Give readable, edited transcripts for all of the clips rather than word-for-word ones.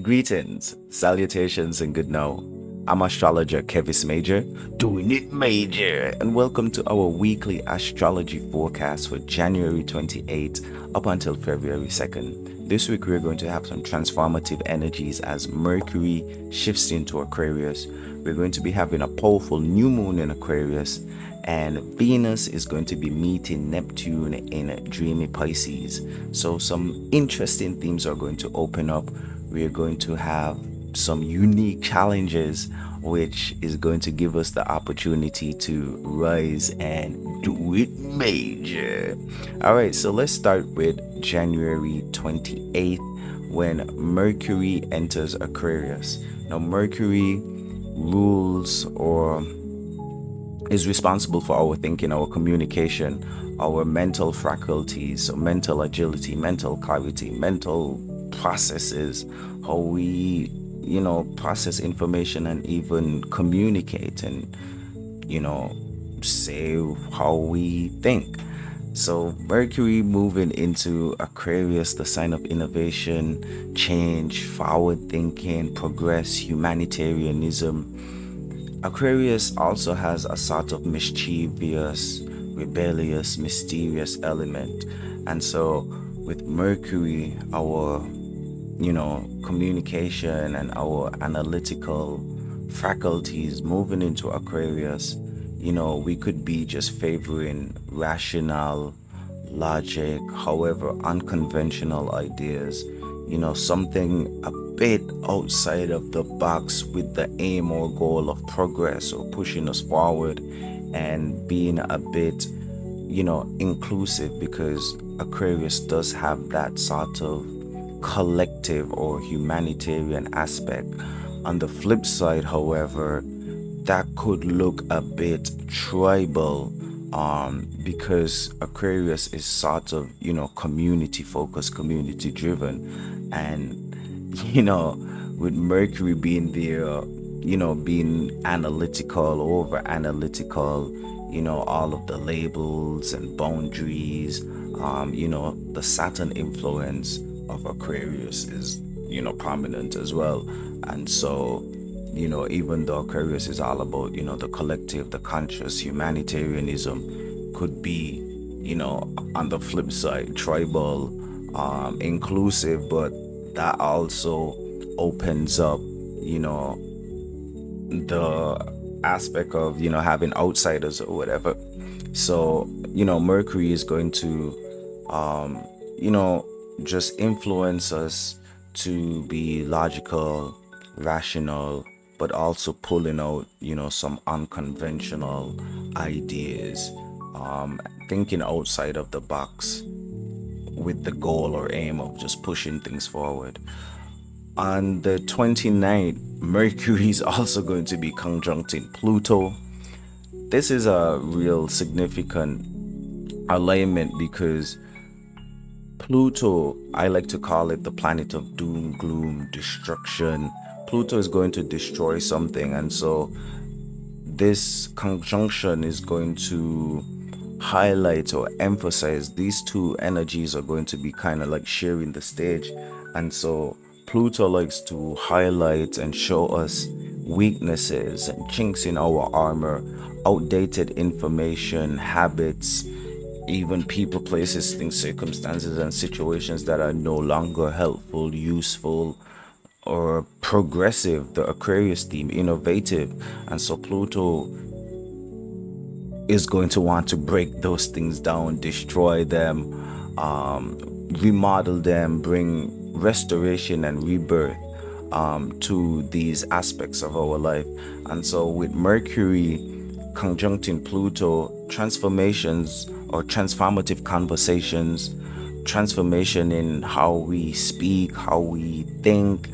Greetings, salutations, and good now. I'm astrologer Kevis Major, doing it major, and welcome to our weekly astrology forecast for January 28th up until February 2nd. This week, we're going to have some transformative energies as Mercury shifts into Aquarius. We're going to be having a powerful new moon in Aquarius, and Venus is going to be meeting Neptune in dreamy Pisces. So, some interesting themes are going to open up. We are going to have some unique challenges, which is going to give us the opportunity to rise and do it major. All right, so let's start with January 28th when Mercury enters Aquarius. Now, Mercury rules or is responsible for our thinking, our communication, our mental faculties, so mental agility, mental clarity, mental processes, how we, process information and even communicate and, say how we think. So, Mercury moving into Aquarius, the sign of innovation, change, forward thinking, progress, humanitarianism. Aquarius also has a sort of mischievous, rebellious, mysterious element. And so, with Mercury, our, communication and our analytical faculties moving into Aquarius, we could be just favoring rational logic, however, unconventional ideas, something a bit outside of the box with the aim or goal of progress or pushing us forward and being a bit, inclusive because Aquarius does have that sort of collective or humanitarian aspect. On the flip side, however, that could look a bit tribal because Aquarius is sort of, community focused, community driven. And, with Mercury being there, being analytical, over analytical, all of the labels and boundaries, the Saturn influence of Aquarius is, prominent as well. And so, even though Aquarius is all about, the collective, the conscious, humanitarianism could be, on the flip side, tribal, inclusive, but that also opens up, the aspect of, having outsiders or whatever. So, Mercury is going to, just influence us to be logical, rational, but also pulling out, some unconventional ideas, thinking outside of the box with the goal or aim of just pushing things forward. On the 29th, Mercury is also going to be conjuncting Pluto. This is a real significant alignment because Pluto, I like to call it the planet of doom, gloom, destruction. Pluto is going to destroy something, and so this conjunction is going to highlight or emphasize these two energies are going to be kind of like sharing the stage. And so Pluto likes to highlight and show us weaknesses and chinks in our armor, outdated information, habits, even people, places, things, circumstances, and situations that are no longer helpful, useful, or progressive. The Aquarius theme, innovative. And so Pluto is going to want to break those things down, destroy them, remodel them, bring restoration and rebirth to these aspects of our life. And so with Mercury conjuncting Pluto, transformations or transformative conversations, transformation in how we speak, how we think,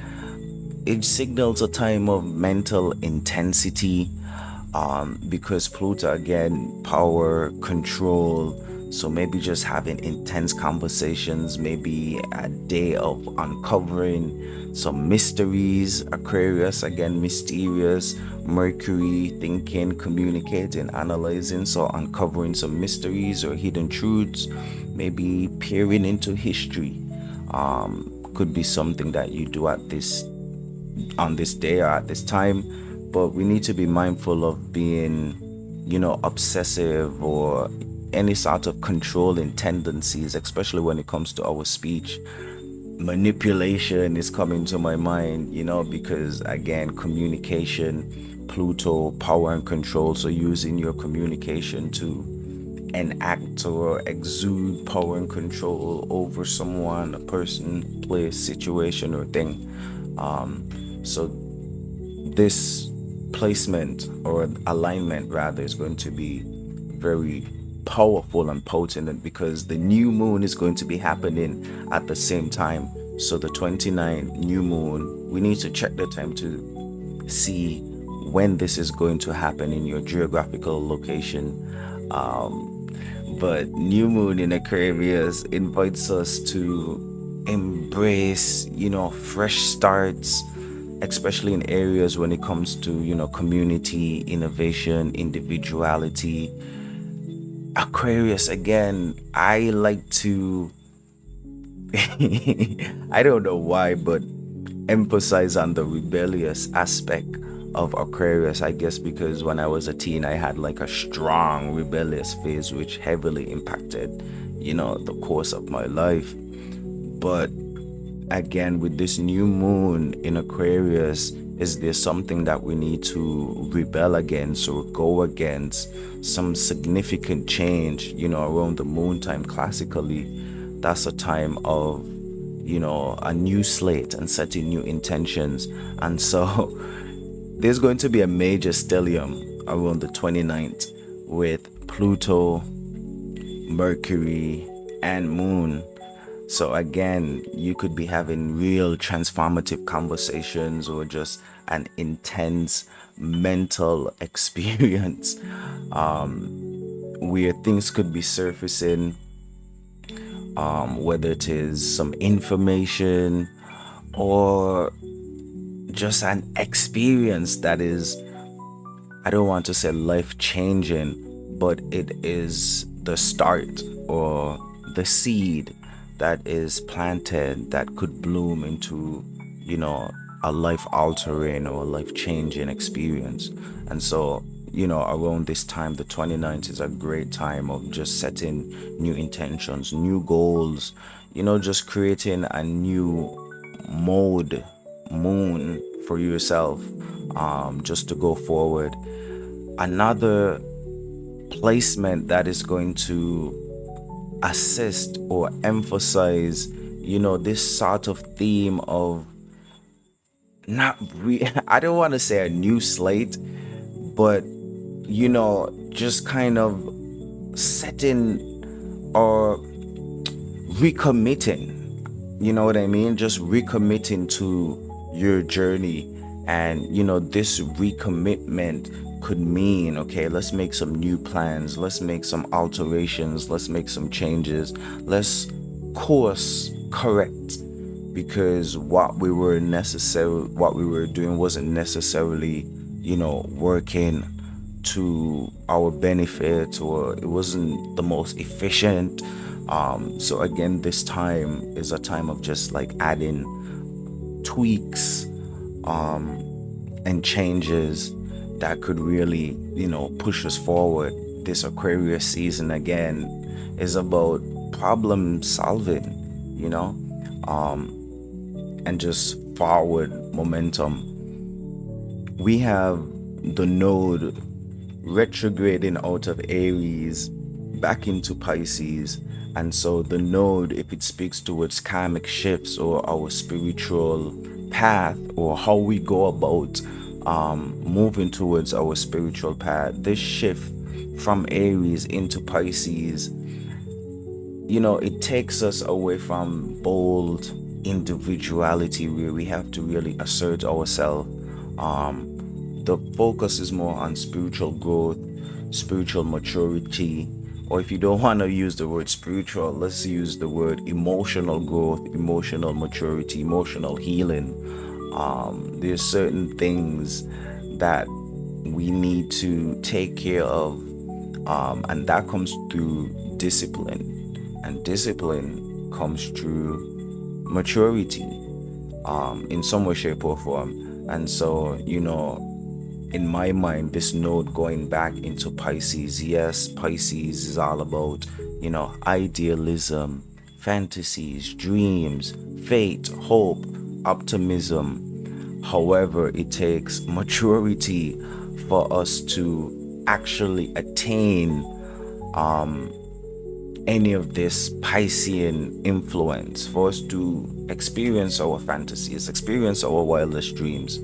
it signals a time of mental intensity, because Pluto, again, power, control. So maybe just having intense conversations, maybe a day of uncovering some mysteries. Aquarius, again, mysterious. Mercury, thinking, communicating, analyzing. So uncovering some mysteries or hidden truths, maybe peering into history, could be something that you do on this day or at this time, but we need to be mindful of being, obsessive or any sort of controlling tendencies, especially when it comes to our speech. Manipulation is coming to my mind, because again, communication, Pluto, power and control. So using your communication to enact or exude power and control over someone, a person, place, situation, or thing. So this placement or alignment rather is going to be very powerful and potent, because the new moon is going to be happening at the same time. So the 29th new moon, we need to check the time to see when this is going to happen in your geographical location. But new moon in Aquarius invites us to embrace, fresh starts, especially in areas when it comes to, community, innovation, individuality. Aquarius, again, I like to, I don't know why, but emphasize on the rebellious aspect of Aquarius. I guess because when I was a teen, I had like a strong rebellious phase, which heavily impacted, the course of my life. But again, with this new moon in Aquarius, is there something that we need to rebel against or go against? Some significant change, around the moon time classically, that's a time of, a new slate and setting new intentions. And so there's going to be a major stellium around the 29th with Pluto, Mercury, and Moon. So again, you could be having real transformative conversations or just an intense mental experience, where things could be surfacing, whether it is some information or just an experience that is, I don't want to say life changing, but it is the start or the seed that is planted that could bloom into, a life altering or life changing experience. And so, around this time, the 29th is a great time of just setting new intentions, new goals, just creating a new moon for yourself, just to go forward. Another placement that is going to assist or emphasize, this sort of theme of I don't want to say a new slate, but just kind of setting or recommitting, you know what I mean? Just recommitting to your journey. And, this recommitment could mean, okay, let's make some new plans, let's make some alterations, let's make some changes, let's course correct, because what we were doing wasn't necessarily, working to our benefit, or it wasn't the most efficient. So again, this time is a time of just like adding tweaks, and changes that could really, push us forward. This Aquarius season again is about problem solving, and just forward momentum. We have the node retrograding out of Aries back into Pisces. And so the node, if it speaks towards karmic shifts or our spiritual path, or how we go about moving towards our spiritual path, this shift from Aries into Pisces, it takes us away from bold individuality where we have to really assert ourselves. The focus is more on spiritual growth, spiritual maturity, or if you don't want to use the word spiritual, let's use the word emotional growth, emotional maturity, emotional healing. There's certain things that we need to take care of, and that comes through discipline, and discipline comes through maturity, in some way, shape, or form. And so, in my mind, this node going back into Pisces, yes, Pisces is all about, idealism, fantasies, dreams, faith, hope, optimism. However, it takes maturity for us to actually attain any of this Piscean influence, for us to experience our fantasies, experience our wildest dreams.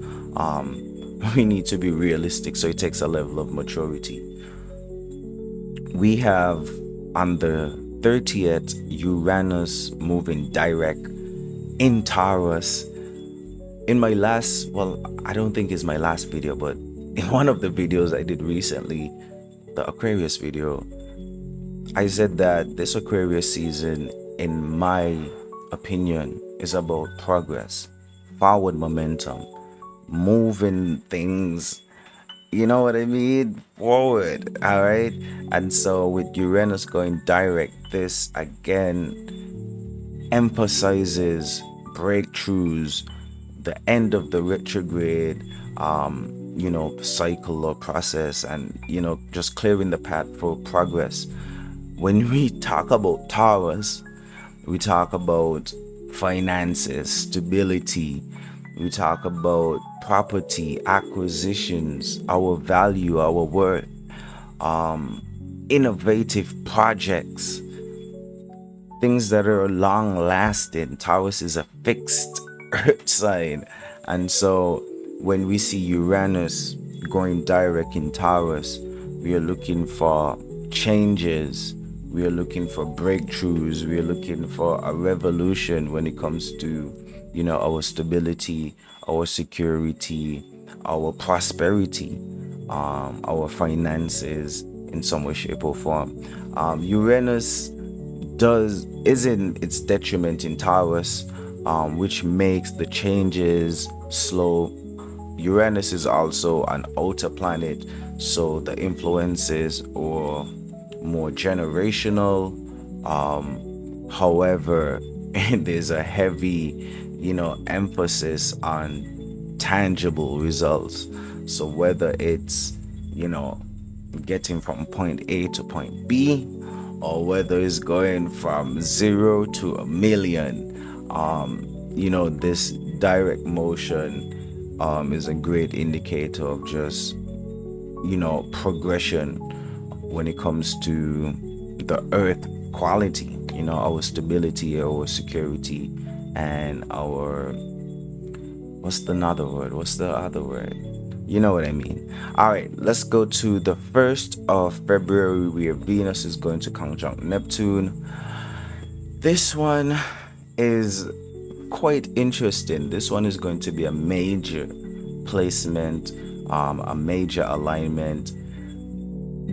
We need to be realistic, so it takes a level of maturity. We have on the 30th Uranus moving direct in Taurus. In my last, well, I don't think it's my last video, but in one of the videos I did recently, the Aquarius video, I said that this Aquarius season, in my opinion, is about progress, forward momentum, moving things, you know what I mean, forward. All right. And so with Uranus going direct, this again emphasizes breakthroughs, the end of the retrograde cycle or process, and just clearing the path for progress. When we talk about Taurus, we talk about finances, stability, we talk about property, acquisitions, our value, our worth, innovative projects, things that are long lasting. Taurus is a fixed earth sign. And so when we see Uranus going direct in Taurus, we are looking for changes, we are looking for breakthroughs, we are looking for a revolution when it comes to our stability, our security, our prosperity, our finances in some way, shape, or form. Uranus is in its detriment in Taurus, which makes the changes slow. Uranus is also an outer planet, so the influences are more generational. However, there's a heavy, emphasis on tangible results. So whether it's, getting from point A to point B, or whether it's going from 0 to 1,000,000, this direct motion is a great indicator of just, progression when it comes to the earth quality, our stability, our security, and our, what's the other word? You know what I mean. All right, let's go to the 1st of February, where Venus is going to conjunct Neptune. This one is quite interesting. This one is going to be a major placement, a major alignment,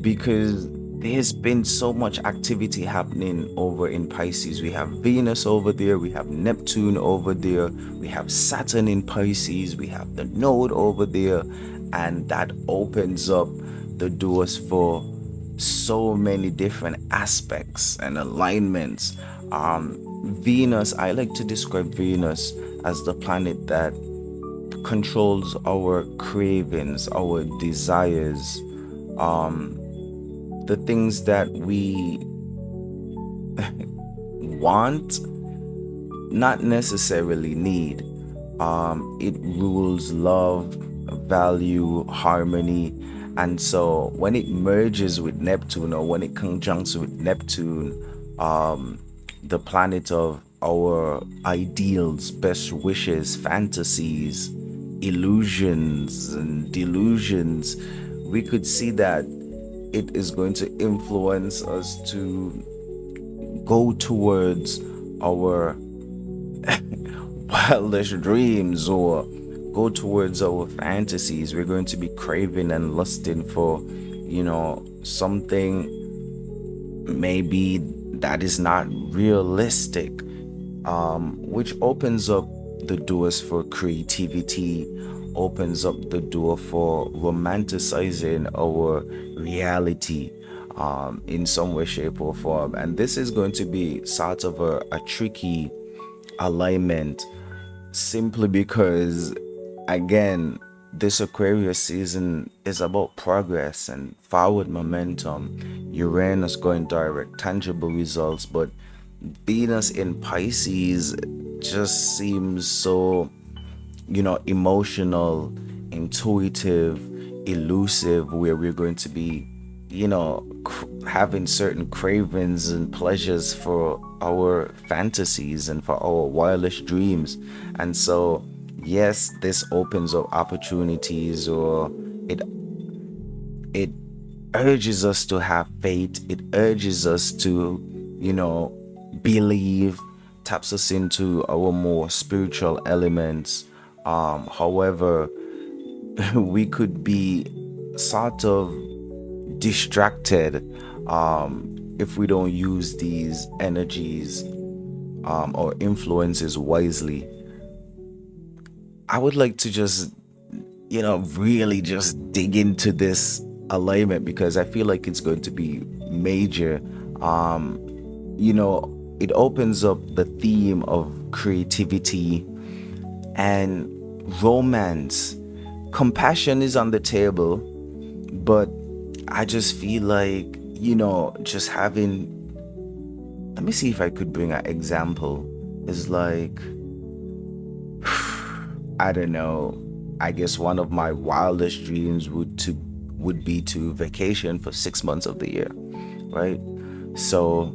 because there's been so much activity happening over in Pisces. We have Venus over there, we have Neptune over there, we have Saturn in Pisces, we have the node over there, and that opens up the doors for so many different aspects and alignments. Venus, I like to describe Venus as the planet that controls our cravings, our desires, the things that we want, not necessarily need. It rules love, value, harmony. And so when it merges with Neptune, or when it conjuncts with Neptune, the planet of our ideals, best wishes, fantasies, illusions, and delusions, we could see that it is going to influence us to go towards our wildest dreams, or go towards our fantasies. We're going to be craving and lusting for, something maybe that is not realistic, which opens up the doors for creativity, opens up the door for romanticizing our reality, in some way, shape, or form. And this is going to be sort of a tricky alignment, simply because, again, this Aquarius season is about progress and forward momentum. Uranus going direct, tangible results, but Venus in Pisces just seems so, emotional, intuitive, elusive, where we're going to be, having certain cravings and pleasures for our fantasies and for our wildest dreams. And so, yes, this opens up opportunities, or it it urges us to have faith. It urges us to, believe, taps us into our more spiritual elements. However, we could be sort of distracted if we don't use these energies or influences wisely. I would like to just, really just dig into this alignment because I feel like it's going to be major. It opens up the theme of creativity and romance. Compassion is on the table, but I just feel like, just having, let me see if I could bring an example. Is like, I don't know. I guess one of my wildest dreams would be to vacation for 6 months of the year, right? So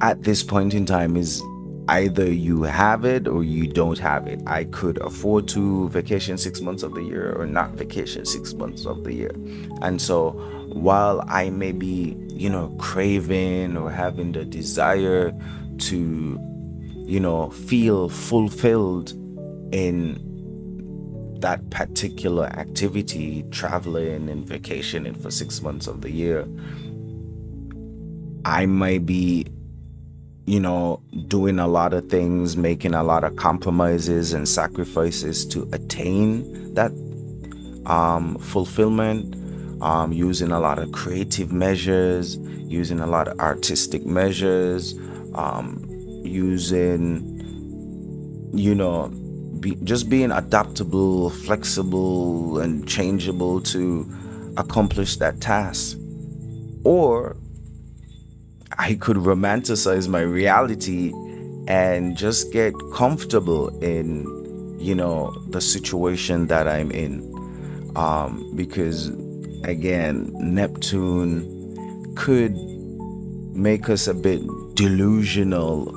at this point in time is either you have it or you don't have it. I could afford to vacation 6 months of the year or not vacation 6 months of the year. And so while I may be, craving or having the desire to, feel fulfilled in that particular activity, traveling and vacationing for 6 months of the year, I might be, doing a lot of things, making a lot of compromises and sacrifices to attain that fulfillment, using a lot of creative measures, using a lot of artistic measures, using, just being adaptable, flexible, and changeable to accomplish that task. Or I could romanticize my reality and just get comfortable in, the situation that I'm in. Because, again, Neptune could make us a bit delusional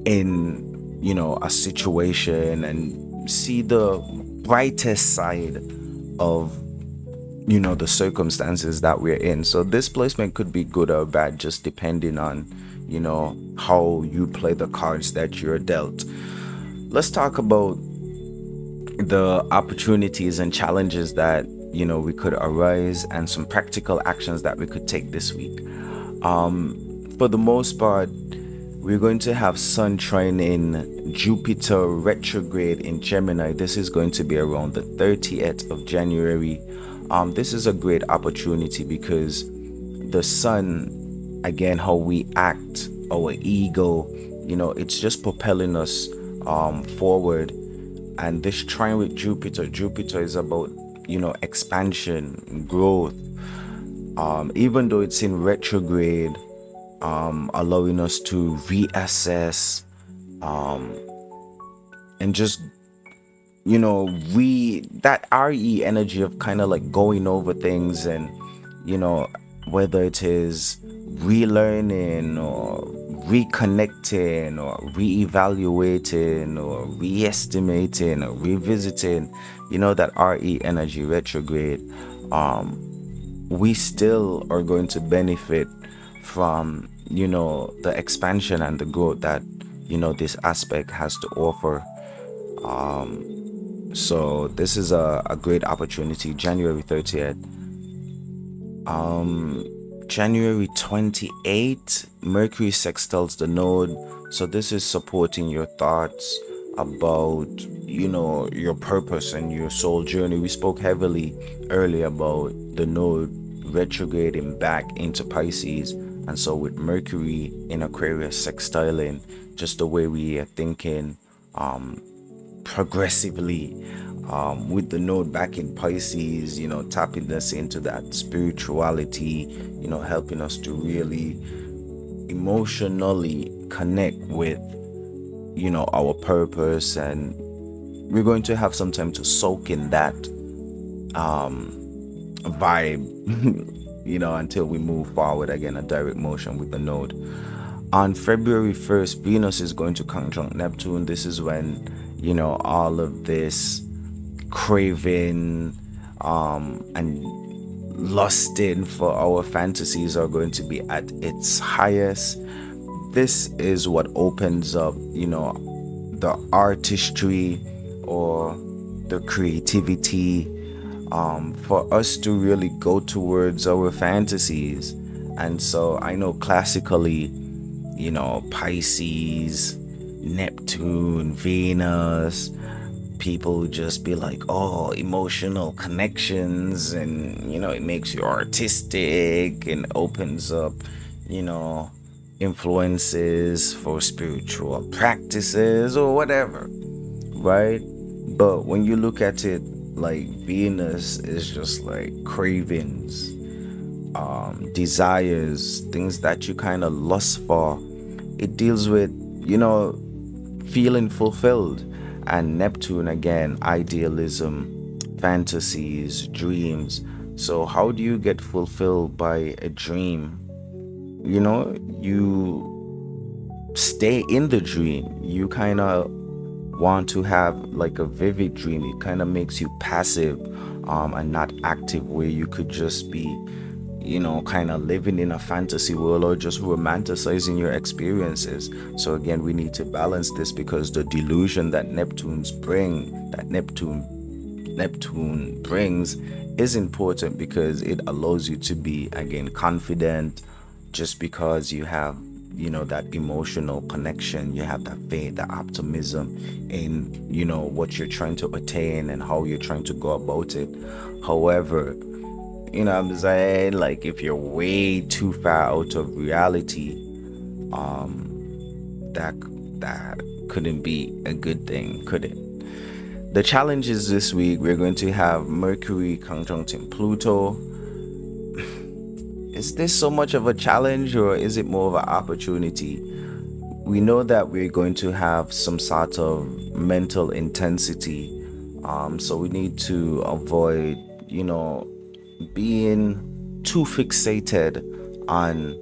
in, a situation and see the brightest side of, the circumstances that we're in. So this placement could be good or bad, just depending on, how you play the cards that you're dealt. Let's talk about the opportunities and challenges that, we could arise, and some practical actions that we could take this week. For the most part, we're going to have Sun trine in Jupiter retrograde in Gemini. This is going to be around the 30th of January. This is a great opportunity because the Sun, again, how we act, our ego, it's just propelling us forward. And this trine with Jupiter is about, expansion, growth. Even though it's in retrograde, allowing us to reassess, and just, that RE energy of kind of like going over things, and, whether it is relearning or reconnecting or reevaluating or re-estimating or revisiting, that RE energy retrograde, we still are going to benefit from, the expansion and the growth that, this aspect has to offer. So this is a great opportunity. January 30th. January 28th, Mercury sextiles the node. So this is supporting your thoughts about, your purpose and your soul journey. We spoke heavily earlier about the node retrograding back into Pisces, And so with Mercury in Aquarius sextiling, just the way we are thinking, progressively, with the node back in Pisces, tapping us into that spirituality, helping us to really emotionally connect with, our purpose. And we're going to have some time to soak in that vibe, until we move forward again, a direct motion with the node. On February 1st, Venus is going to conjunct Neptune. This is when, all of this craving and lusting for our fantasies are going to be at its highest. This is what opens up, the artistry or the creativity, for us to really go towards our fantasies. And so I know classically, Pisces, Neptune, Venus, people just be like, oh, emotional connections, and it makes you artistic and opens up, influences for spiritual practices or whatever, right? But when you look at it, like, Venus is just like cravings, desires, things that you kind of lust for. It deals with, feeling fulfilled. And Neptune, again, idealism, fantasies, dreams. So how do you get fulfilled by a dream? You stay in the dream. You kind of want to have like a vivid dream. It kind of makes you passive, and not active, where you could just be, kind of living in a fantasy world or just romanticizing your experiences. So again, we need to balance this, because the delusion that Neptune brings is important, because it allows you to be, again, confident, just because you have, that emotional connection, you have that faith, that optimism in, what you're trying to attain and how you're trying to go about it. However, I'm saying, like, if you're way too far out of reality, that couldn't be a good thing, could it? The challenges this week, we're going to have Mercury conjuncting Pluto. Is this so much of a challenge, or is it more of an opportunity? We know that we're going to have some sort of mental intensity, so we need to avoid, being too fixated on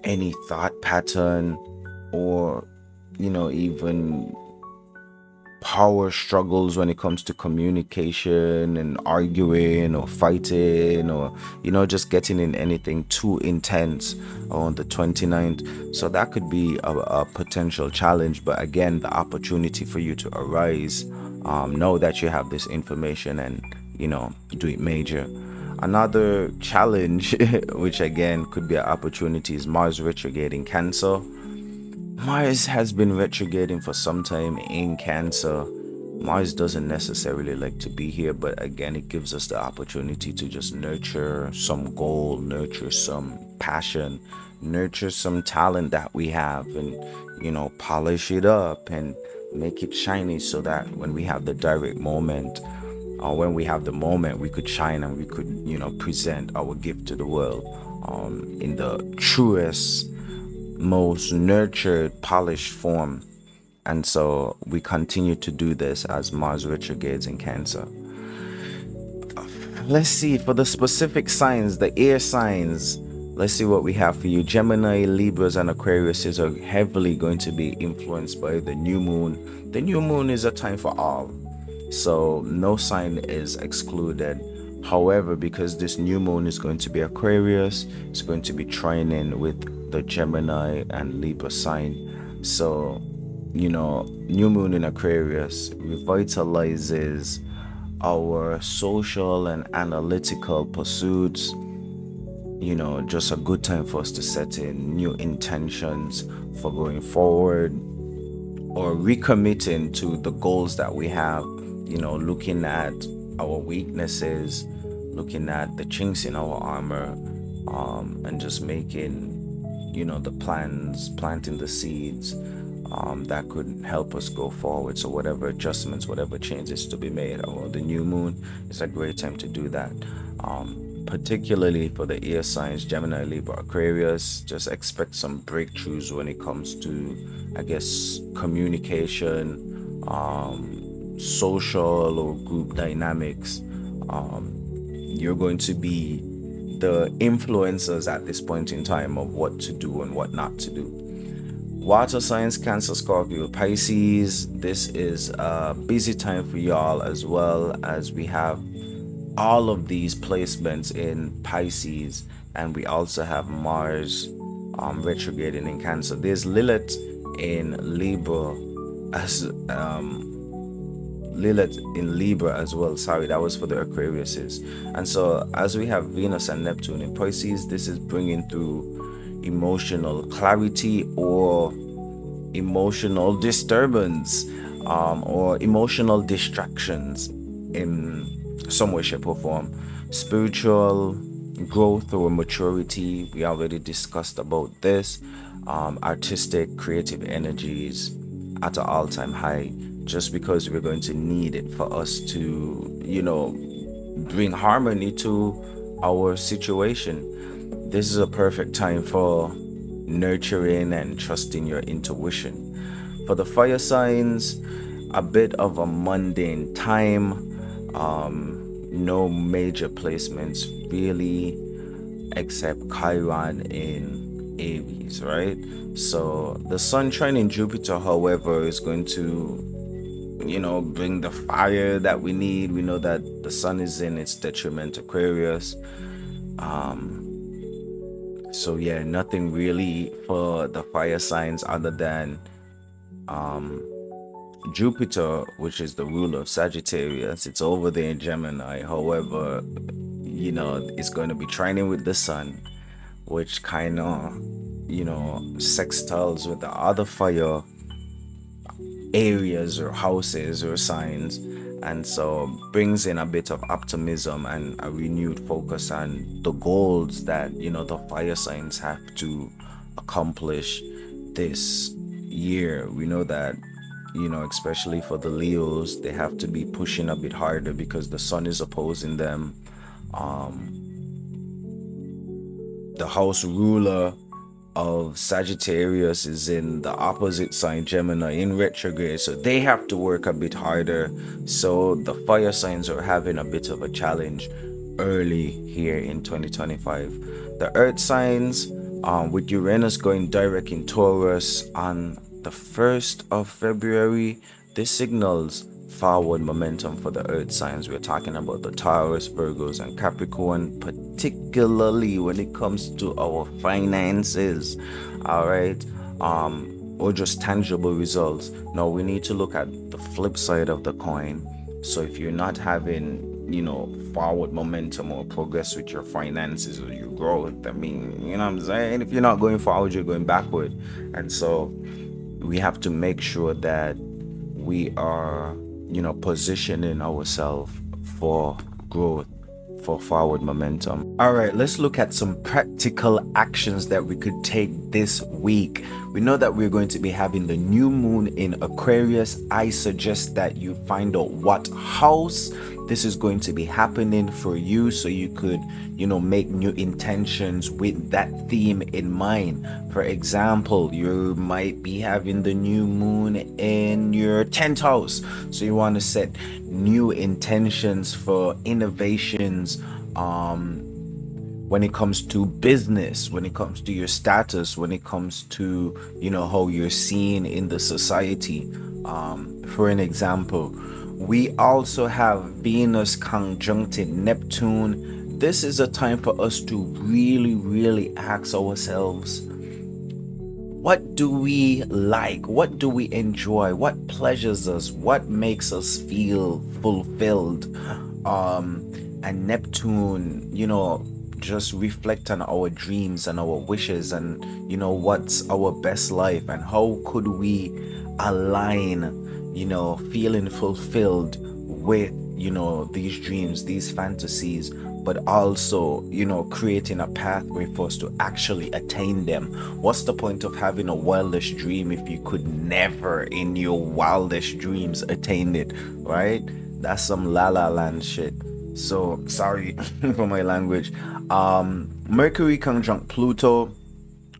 any thought pattern, or, even power struggles when it comes to communication and arguing or fighting, or just getting in anything too intense on the 29th. So that could be a potential challenge, but again, the opportunity for you to arise, know that you have this information, and do it major. Another challenge which again could be an opportunity, is Mars retrograde in Cancer. Mars has been retrograding for some time in Cancer. Mars doesn't necessarily like to be here, but again, it gives us the opportunity to just nurture some goal, nurture some passion, nurture some talent that we have, and polish it up and make it shiny, so that when we have the direct moment, or when we have the moment, we could shine, and we could present our gift to the world, in the truest, most nurtured, polished form. And so we continue to do this as Mars retrogrades in Cancer. Let's see, for the specific signs, the air signs, let's see what we have for you. Gemini, Libras, and Aquarius are heavily going to be influenced by the new moon. The new moon is a time for all, so no sign is excluded. However, because this new moon is going to be Aquarius, it's going to be trining with the Gemini and Libra sign. So, new moon in Aquarius revitalizes our social and analytical pursuits. Just a good time for us to set in new intentions for going forward, or recommitting to the goals that we have, looking at our weaknesses, looking at the chinks in our armor, and just making, the plans, planting the seeds that could help us go forward. So whatever adjustments, whatever changes to be made, or the new moon is a great time to do that. Particularly for the air signs, Gemini, Libra, Aquarius, just expect some breakthroughs when it comes to, I guess, communication, social or group dynamics. You're going to be the influencers at this point in time of what to do and what not to do. Water signs, Cancer, Scorpio, Pisces. This is a busy time for y'all, as well as we have all of these placements in Pisces, and we also have Mars retrograding in Cancer. There's Lilith in Libra as well. Sorry, that was for the Aquariuses. And so as we have Venus and Neptune in Pisces, this is bringing through emotional clarity or emotional disturbance, or emotional distractions in some way, shape, or form. Spiritual growth or maturity, we already discussed about this. Artistic, creative energies at an all-time high, just because we're going to need it for us to, bring harmony to our situation. This is a perfect time for nurturing and trusting your intuition. For the fire signs, a bit of a mundane time. No major placements really, except Chiron in Aries, right? So the sun trining Jupiter, however, is going to, bring the fire that we need. We know that the sun is in its detriment, Aquarius. So yeah, nothing really for the fire signs other than Jupiter, which is the ruler of Sagittarius. It's over there in Gemini. However, it's going to be trining with the sun, which kind of, sextiles with the other fire areas or houses or signs, and so brings in a bit of optimism and a renewed focus on the goals that the fire signs have to accomplish this year. We know that, especially for the Leos, they have to be pushing a bit harder because the sun is opposing them. The house ruler of Sagittarius is in the opposite sign, Gemini, in retrograde, so they have to work a bit harder. So the fire signs are having a bit of a challenge early here in 2025. The earth signs, with Uranus going direct in Taurus on the 1st of February, this signals forward momentum for the earth signs. We're talking about the Taurus, Virgos, and Capricorn, particularly when it comes to our finances, all right, or just tangible results. Now we need to look at the flip side of the coin. So if you're not having, forward momentum or progress with your finances or your growth, I mean, what I'm saying, if you're not going forward, you're going backward. And so we have to make sure that we are, positioning ourselves for growth, for forward momentum. All right, let's look at some practical actions that we could take this week. We know that we're going to be having the new moon in Aquarius. I suggest that you find out what house this is going to be happening for you, so you could, make new intentions with that theme in mind. For example, you might be having the new moon in your 10th house, so you want to set new intentions for innovations, when it comes to business, when it comes to your status, when it comes to, how you're seen in the society. For an example, we also have Venus conjuncting Neptune. This is a time for us to really, really ask ourselves, what do we like? What do we enjoy? What pleasures us? What makes us feel fulfilled? And Neptune, just reflect on our dreams and our wishes and, what's our best life and how could we align, feeling fulfilled with, these dreams, these fantasies, but also, creating a pathway for us to actually attain them. What's the point of having a wildest dream if you could never in your wildest dreams attain it, right? That's some la la land shit. So sorry for my language. Mercury conjunct Pluto.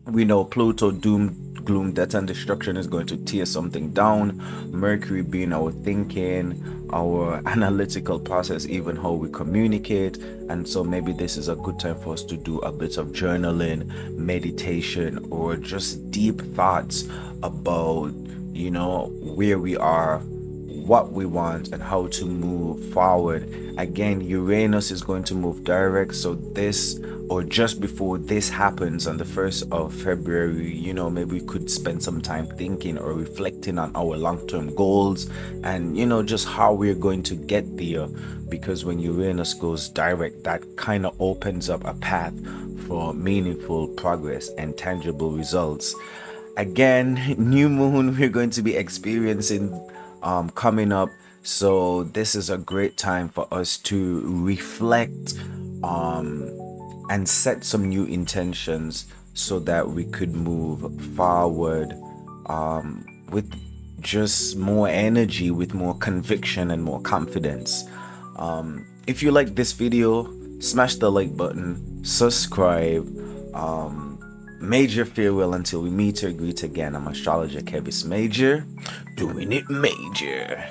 We know Pluto, doom, gloom, death, and destruction, is going to tear something down. Mercury being our thinking, our analytical process, even how we communicate. And so maybe this is a good time for us to do a bit of journaling, meditation, or just deep thoughts about, where we are, what we want, and how to move forward. Again, Uranus is going to move direct, so this, or just before this happens on the 1st of February, maybe we could spend some time thinking or reflecting on our long-term goals and, just how we're going to get there. Because when Uranus goes direct, that kind of opens up a path for meaningful progress and tangible results. Again, new moon we're going to be experiencing coming up. So this is a great time for us to reflect and set some new intentions so that we could move forward with just more energy, with more conviction and more confidence. If you like this video, smash the like button, subscribe. Major farewell until we meet or greet again. I'm Astrological Major, doing it major.